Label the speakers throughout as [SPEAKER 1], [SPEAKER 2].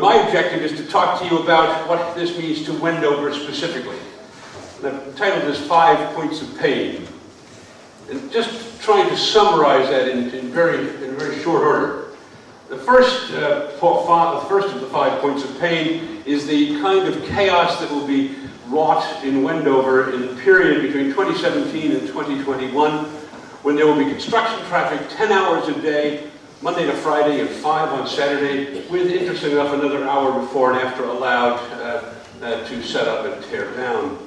[SPEAKER 1] My objective is to talk to you about what this means to Wendover specifically. And I've entitled this 5 Points of Pain. And just trying to summarize that in very short order. The first of the 5 points of pain is the kind of chaos that will be wrought in Wendover in the period between 2017 and 2021, when there will be construction traffic 10 hours a day, Monday to Friday, and 5 on Saturday, with, interesting enough, another hour before and after allowed to set up and tear down.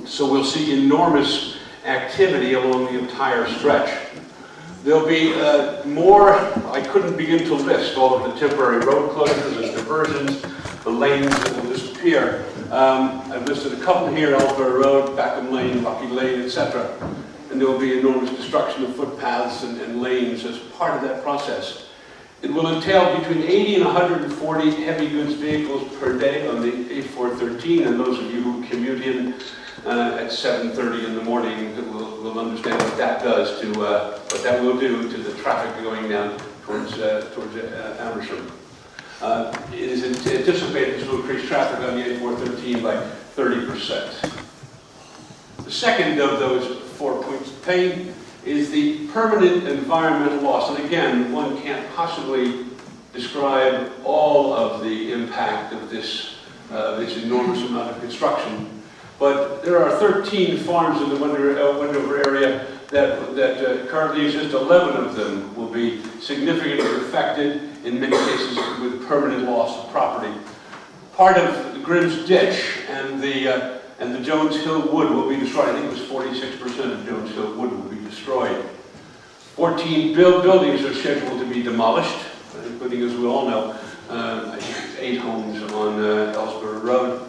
[SPEAKER 1] So we'll see enormous activity along the entire stretch. There'll be more, I couldn't begin to list all of the temporary road closures and diversions, the lanes that will disappear. I've listed a couple here, Ellesborough Road, Bacombe Lane, Bacombe Lane, etc. And there will be enormous destruction of footpaths and lanes as part of that process. It will entail between 80 and 140 heavy goods vehicles per day on the A413, and those of you who commute in at 7:30 in the morning will understand what that does to what that will do to the traffic going down towards Amersham. It is anticipated this will increase traffic on the A413 by 30%. The second of those 4 points of pain is the permanent environmental loss. And again, one can't possibly describe all of the impact of this enormous amount of construction. But there are 13 farms in the Wendover area that currently exist. 11 of them will be significantly affected, in many cases with permanent loss of property. Part of the Grimm's Ditch and the Jones Hill Wood will be destroyed. I think it was 46% of Jones Hill Wood will be destroyed. 14 buildings are scheduled to be demolished, including, as we all know, 8 homes on Ellesborough Road.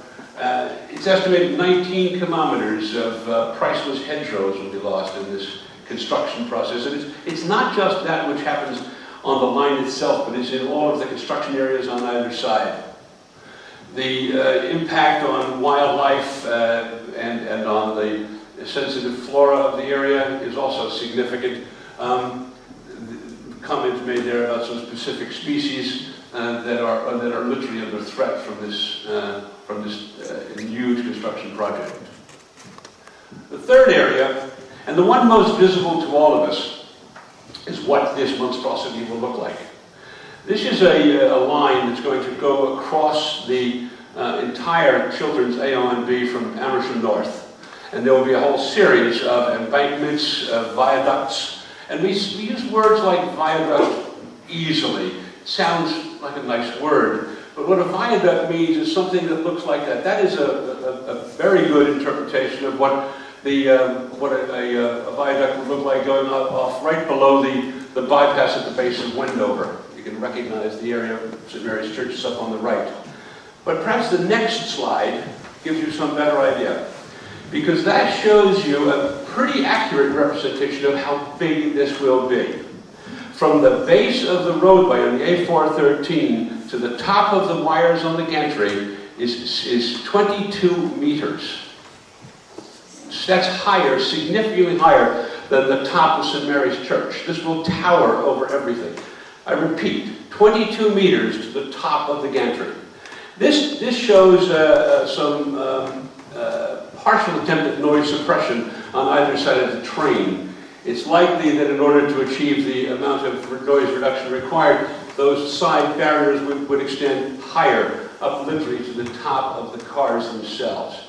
[SPEAKER 1] It's estimated 19 kilometers of priceless hedgerows will be lost in this construction process. And it's not just that which happens on the line itself, but it's in all of the construction areas on either side. The impact on wildlife and on the sensitive flora of the area is also significant. Comments made there about some specific species that are literally under threat from this huge construction project. The third area, and the one most visible to all of us, is what this monstrosity will look like. This is a line that's going to go across the entire Chilterns AONB from Amersham north. And there will be a whole series of embankments, viaducts, and we use words like viaduct easily. It sounds like a nice word, but what a viaduct means is something that looks like that. That is a very good interpretation of what a viaduct would look like going off right below the bypass at the base of Wendover. You can recognize the area of St. Mary's Church is up on the right. But perhaps the next slide gives you some better idea, because that shows you a pretty accurate representation of how big this will be. From the base of the roadway on the A413 to the top of the wires on the gantry is 22 meters. That's higher, significantly higher than the top of St. Mary's Church. This will tower over everything. I repeat, 22 meters to the top of the gantry. This shows some partial attempt at noise suppression on either side of the train. It's likely that in order to achieve the amount of noise reduction required, those side barriers would extend higher, up literally to the top of the cars themselves.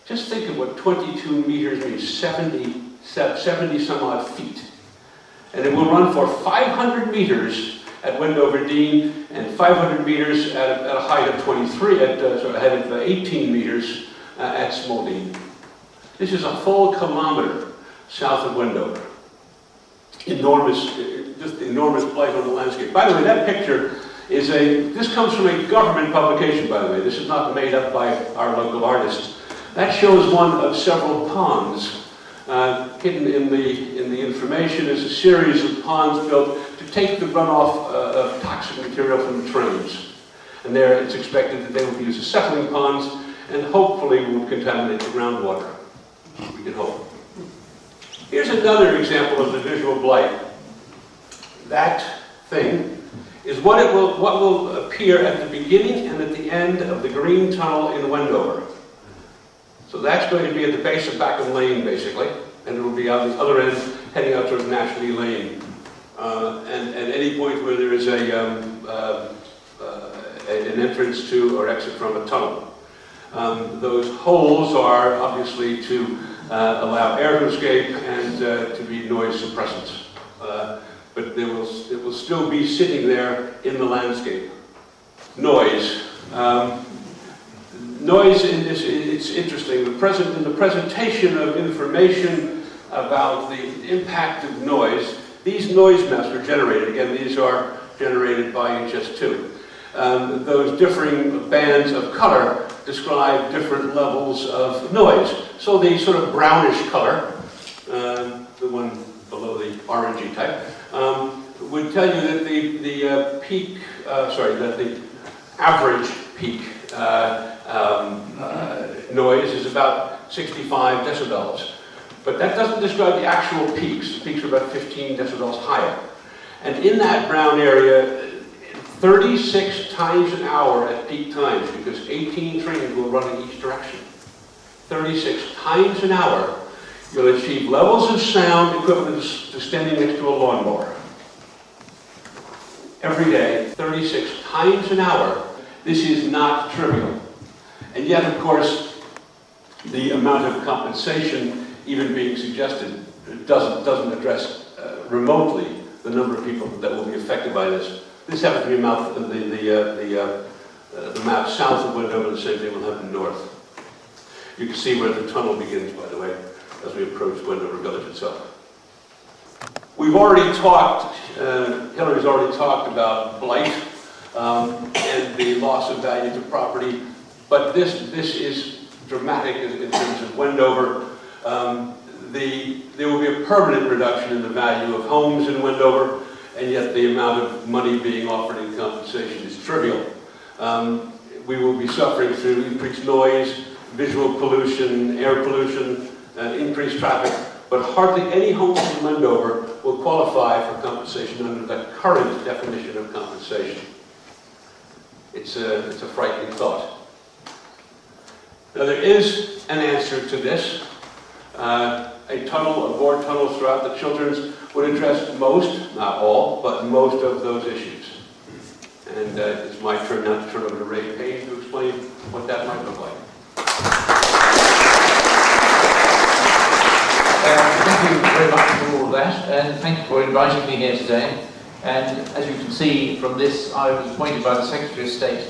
[SPEAKER 1] Just think of what 22 meters means, 70 some odd feet. And it will run for 500 meters at Wendover Dean and 500 meters at a height of 18 meters at Smalldean. This is a full kilometer south of Wendover. Just enormous blight on the landscape. By the way, that picture is this comes from a government publication, by the way. This is not made up by our local artists. That shows one of several ponds. Hidden in the information is a series of ponds built to take the runoff of toxic material from the trains. And there it's expected that they will be used as settling ponds and hopefully will contaminate the groundwater. We can hope. Here's another example of the visual blight. That thing is what will appear at the beginning and at the end of the green tunnel in Wendover. So that's going to be at the base of Bacombe Lane, basically, and it will be on the other end, heading out towards Nashley Lane. And at any point where there is an entrance to or exit from a tunnel. Those holes are obviously to allow air to escape and to be noise suppressants. But it will still be sitting there in the landscape. Noise. Noise, it's interesting. In the presentation of information about the impact of noise, these noise maps are generated. Again, these are generated by HS2. Those differing bands of color describe different levels of noise. So the sort of brownish color, the one below the orangey type, would tell you that the average peak noise is about 65 decibels. But that doesn't describe the actual peaks. The peaks are about 15 decibels higher. And in that brown area, 36 times an hour at peak times, because 18 trains will run in each direction. 36 times an hour, you'll achieve levels of sound equivalent to standing next to a lawnmower. Every day, 36 times an hour. This is not trivial. And yet, of course, the amount of compensation even being suggested doesn't address remotely the number of people that will be affected by this. This happens to be the map south of Wendover, the same thing will happen north. You can see where the tunnel begins, by the way, as we approach Wendover village itself. We've already talked, Hillary's already talked about blight and the loss of value to property, but this is dramatic in terms of Wendover. There will be a permanent reduction in the value of homes in Wendover, and yet the amount of money being offered in compensation is trivial. We will be suffering through increased noise, visual pollution, air pollution, increased traffic, but hardly any homes in Wendover will qualify for compensation under the current definition of compensation. It's a frightening thought. Now there is an answer to this. A bored tunnel throughout the Chilterns would address most, not all, but most of those issues. And it's my turn now to turn over to Ray Payne to explain what that might look like.
[SPEAKER 2] Thank you very much for all of that, and thank you for inviting me here today. And as you can see from this, I was appointed by the Secretary of State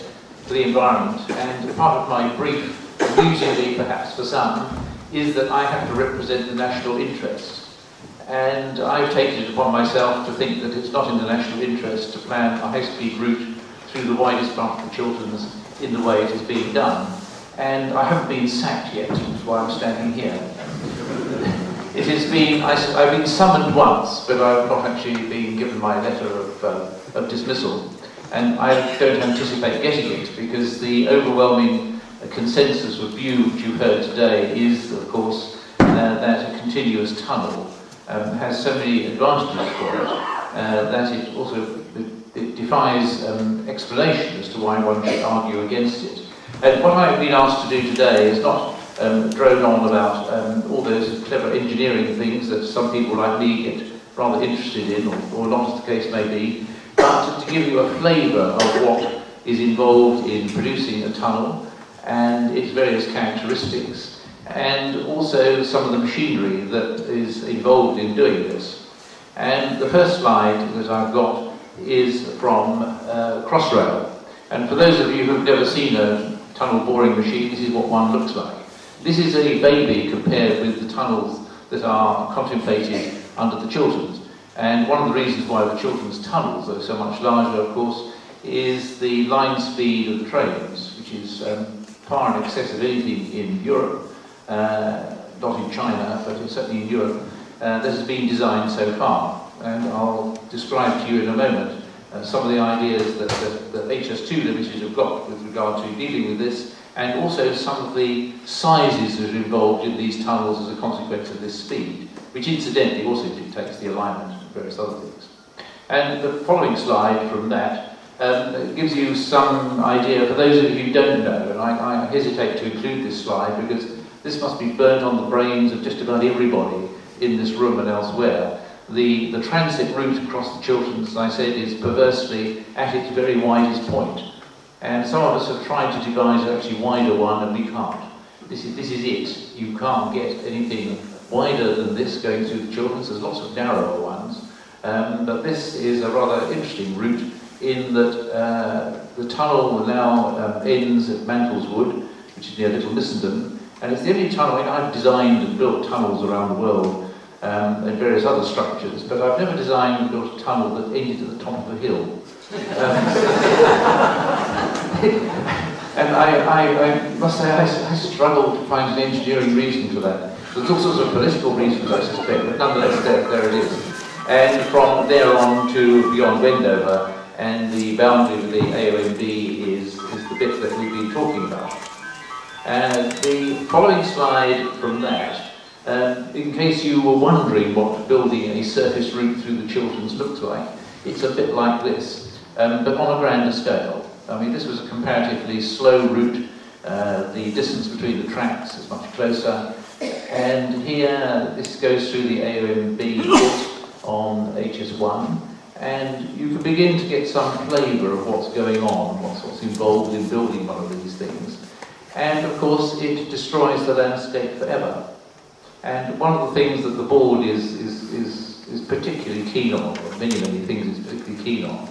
[SPEAKER 2] for the Environment, and part of my brief, amusingly perhaps for some, is that I have to represent the national interest. And I've taken it upon myself to think that it's not in the national interest to plan a high-speed route through the widest part of the Chilterns in the way it is being done. And I haven't been sacked yet, which is why I'm standing here. It has been, I've been summoned once, but I've not actually been given my letter of dismissal. And I don't anticipate getting it, because the overwhelming consensus of view which you've heard today is, of course, that a continuous tunnel has so many advantages for it that it also defies explanation as to why one should argue against it. And what I've been asked to do today is not drone on about all those clever engineering things that some people like me get rather interested in, or not as the case may be, but to give you a flavour of what is involved in producing a tunnel and its various characteristics, and also some of the machinery that is involved in doing this. And the first slide that I've got is from Crossrail. And for those of you who've never seen a tunnel boring machine, this is what one looks like. This is a baby compared with the tunnels that are contemplated under the Chilterns. And one of the reasons why the Chilterns tunnels are so much larger, of course, is the line speed of the trains, which is far in excess of anything in Europe, not in China, but certainly in Europe, that has been designed so far. And I'll describe to you in a moment some of the ideas that HS2 Limited have got with regard to dealing with this, and also some of the sizes that are involved in these tunnels as a consequence of this speed, which incidentally also dictates the alignment and various other things. And the following slide from that gives you some idea, for those of you who don't know, and I hesitate to include this slide because this must be burnt on the brains of just about everybody in this room and elsewhere. The transit route across the Chilterns, as I said, is perversely at its very widest point. And some of us have tried to devise an actually wider one, and we can't. This is it. You can't get anything wider than this going through the Chilterns. There's lots of narrower ones. But this is a rather interesting route in that the tunnel now ends at Mantleswood, which is near Little Missenden. And it's the only tunnel, I mean, I've designed and built tunnels around the world and various other structures, but I've never designed and built a tunnel that ended at the top of a hill. And I must say, I struggle to find an engineering reason for that. There's all sorts of political reasons, I suspect, but nonetheless, there it is. And from there on to beyond Wendover, and the boundary of the AONB is the bit that we've been talking about. The following slide from that, in case you were wondering what building a surface route through the Chilterns looks like, it's a bit like this, but on a grander scale. I mean, this was a comparatively slow route. The distance between the tracks is much closer. And here, this goes through the AONB bit on HS1. And you can begin to get some flavour of what's going on, what's involved in building one of these things. And of course, it destroys the landscape forever. And one of the things that the board is particularly keen on, or many things it's particularly keen on,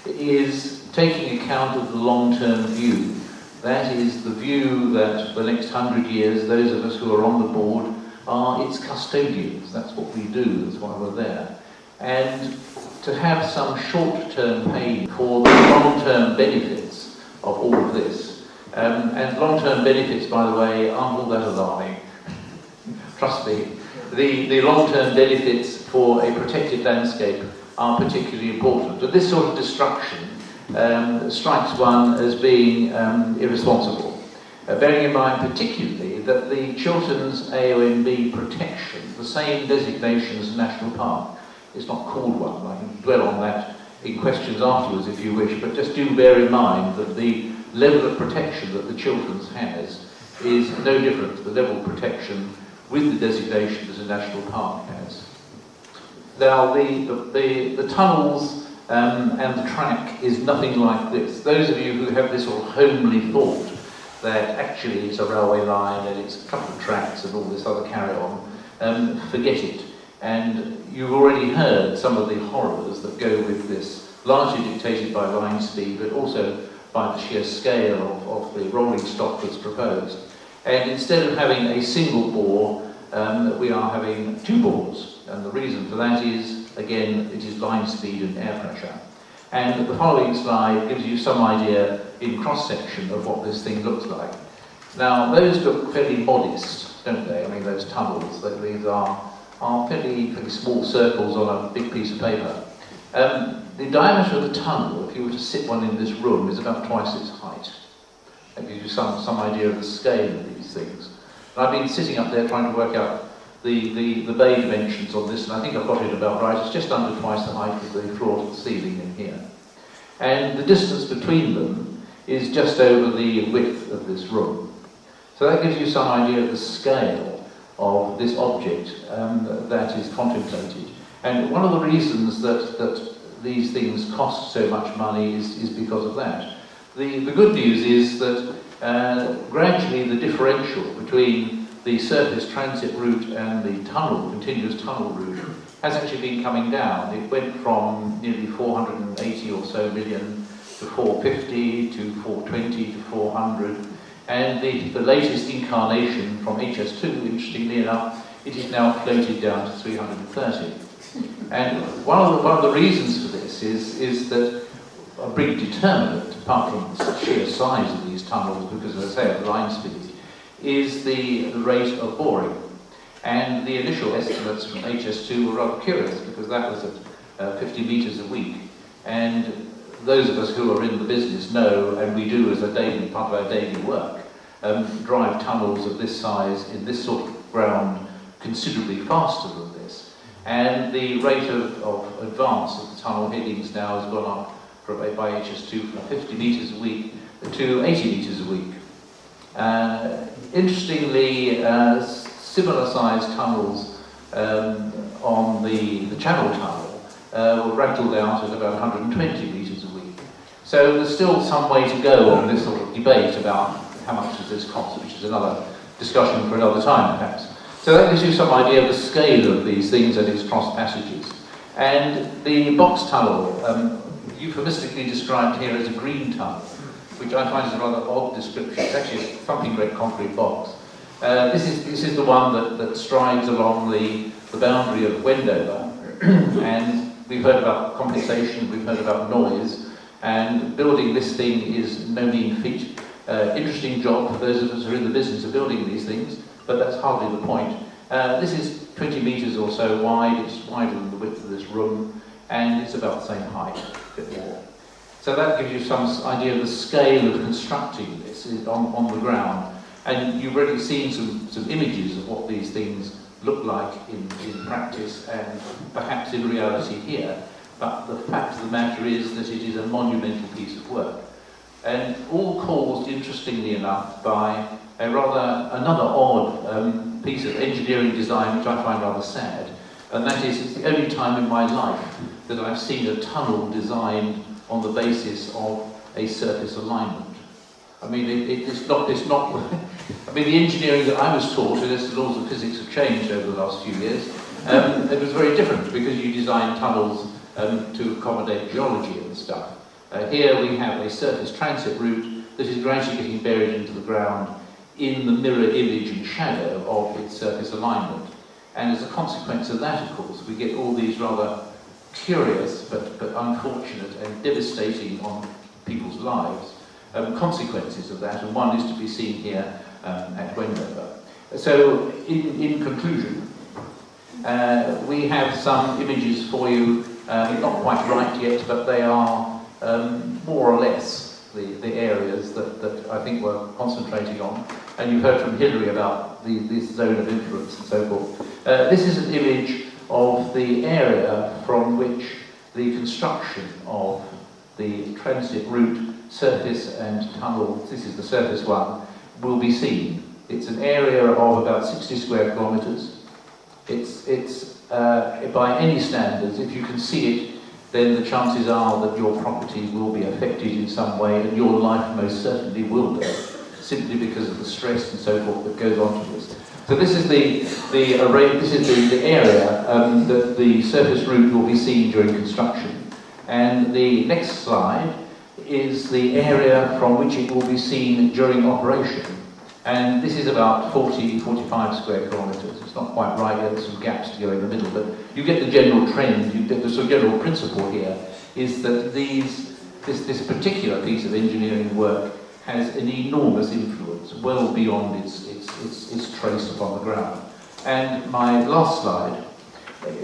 [SPEAKER 2] is taking account of the long-term view. That is the view that for the next 100 years, those of us who are on the board are its custodians. That's what we do, that's why we're there. And to have some short-term pain for the long-term benefits of all of this. And long-term benefits, by the way, aren't all that alarming. Trust me. The long-term benefits for a protected landscape are particularly important. But this sort of destruction strikes one as being irresponsible. Bearing in mind particularly that the Chilterns AONB protection, the same designation as a national park, it's not called one. I can dwell on that in questions afterwards if you wish, but just do bear in mind that the level of protection that the Chilterns has is no different to the level of protection with the designation as a national park has. Now, the tunnels and the track is nothing like this. Those of you who have this sort of homely thought that actually it's a railway line and it's a couple of tracks and all this other carry-on, forget it. And you've already heard some of the horrors that go with this, largely dictated by line speed, but also by the sheer scale of the rolling stock that's proposed. And instead of having a single bore, we are having two bores. And the reason for that is, again, it is line speed and air pressure. And the following slide gives you some idea in cross-section of what this thing looks like. Now, those look fairly modest, don't they? I mean, those tunnels, these are fairly small circles on a big piece of paper. The diameter of the tunnel, if you were to sit one in this room, is about twice its height. That gives you some idea of the scale of these things. And I've been sitting up there trying to work out the bay dimensions on this, and I think I've got it about right. It's just under twice the height of the floor to the ceiling in here. And the distance between them is just over the width of this room. So that gives you some idea of the scale of this object that is contemplated. And one of the reasons that these things cost so much money is because of that. The good news is that gradually the differential between the surface transit route and the continuous tunnel route has actually been coming down. It went from nearly 480 or so million to 450 to 420 to 400. And the latest incarnation from HS2, interestingly enough, it is now floated down to 330. And one of the reasons for this is that a big determinant, apart from the sheer size of these tunnels, because as I say, of line speed, is the rate of boring. And the initial estimates from HS2 were rather curious, because that was at 50 metres a week. And those of us who are in the business know, and we do as a daily part of our daily work, drive tunnels of this size in this sort of ground considerably faster than this. And the rate of advance of the tunnel headings now has gone up by HS2 from 50 metres a week to 80 metres a week. Interestingly, similar sized tunnels on the Channel Tunnel were rattled out at about 120 metres a week. So there's still some way to go on this sort of debate about how much does this cost, which is another discussion for another time perhaps. So that gives you some idea of the scale of these things and its cross passages. And the box tunnel, euphemistically described here as a green tunnel, which I find is a rather odd description. It's actually a thumping great concrete box. This is the one that strides along the boundary of Wendover. And we've heard about compensation, we've heard about noise, and building this thing is no mean feat. Interesting job for those of us who are in the business of building these things, but that's hardly the point. This is 20 metres or so wide, it's wider than the width of this room, and it's about the same height, a bit more. So that gives you some idea of the scale of constructing this on the ground. And you've already seen some images of what these things look like in practice and perhaps in reality here. But the fact of the matter is that it is a monumental piece of work. And all caused, interestingly enough, by another odd piece of engineering design, which I find rather sad. And that is, it's the only time in my life that I've seen a tunnel designed on the basis of a surface alignment. I mean, it's not, I mean, the engineering that I was taught, and as the laws of physics have changed over the last few years, it was very different because you design tunnels to accommodate geology and stuff. Here we have a surface transit route that is gradually getting buried into the ground in the mirror image and shadow of its surface alignment. And as a consequence of that, of course, we get all these rather curious but unfortunate and devastating on people's lives consequences of that, and one is to be seen here at Wendover. So, in conclusion, we have some images for you, not quite right yet, but they are more or less the areas that I think we're concentrating on. And you've heard from Hilary about this zone of influence and so forth. This is an image of the area from which the construction of the transit route, surface and tunnel, this is the surface one, will be seen. It's an area of about 60 square kilometres. It's by any standards, if you can see it, then the chances are that your property will be affected in some way, and your life most certainly will be, simply because of the stress and so forth that goes on to this. So this is the array. This is the area that the surface route will be seen during construction, and the next slide is the area from which it will be seen during operation. And this is about 40-45 square kilometres. It's not quite right, there's some gaps to go in the middle, but you get the general trend, you get the sort of general principle here, is that this particular piece of engineering work has an enormous influence, well beyond its trace upon the ground. And my last slide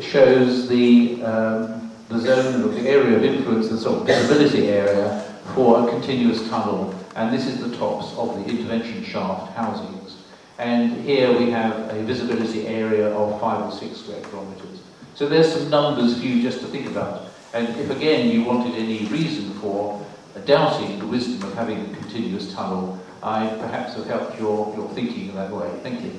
[SPEAKER 2] shows the zone of the area of influence, the sort of visibility area for a continuous tunnel, and this is the tops of the intervention shaft housings. And here we have a visibility area of 5 or 6 square kilometres. So there's some numbers for you just to think about. And if again you wanted any reason for doubting the wisdom of having a continuous tunnel, I perhaps have helped your thinking in that way. Thank you.